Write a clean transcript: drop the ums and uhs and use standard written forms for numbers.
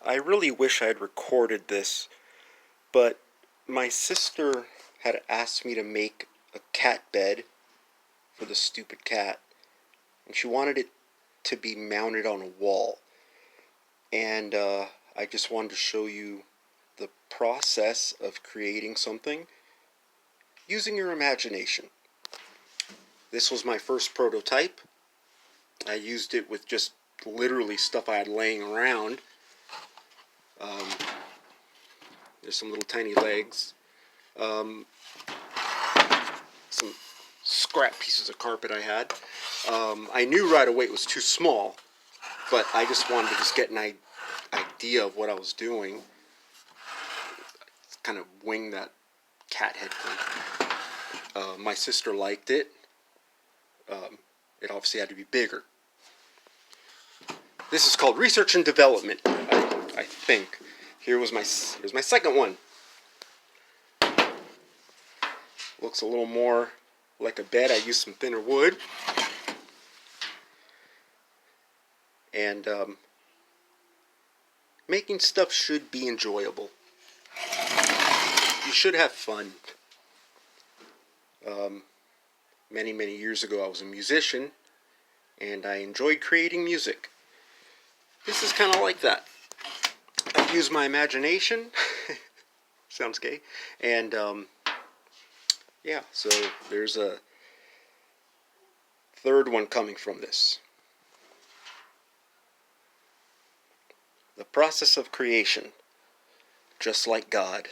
I really wish I had recorded this, but my sister had asked me to make a cat bed for the stupid cat, and she wanted it to be mounted on a wall. And I just wanted to show you the process of creating something using your imagination. This was my first prototype. I used it with just literally stuff I had laying around. Um, there's some little tiny legs. Some scrap pieces of carpet I had. I knew right away it was too small, but I just wanted to just get an idea of what I was doing. Kind of wing that cat head thing. My sister liked it. It obviously had to be bigger. This is called research and development, I think. Here's my second one. Looks a little more like a bed. I used some thinner wood. And making stuff should be enjoyable. You should have fun. Many years ago I was a musician, and I enjoyed creating music. This is kind of like that. I use my imagination. Sounds gay. And yeah, so there's a third one coming from this. The process of creation, just like God.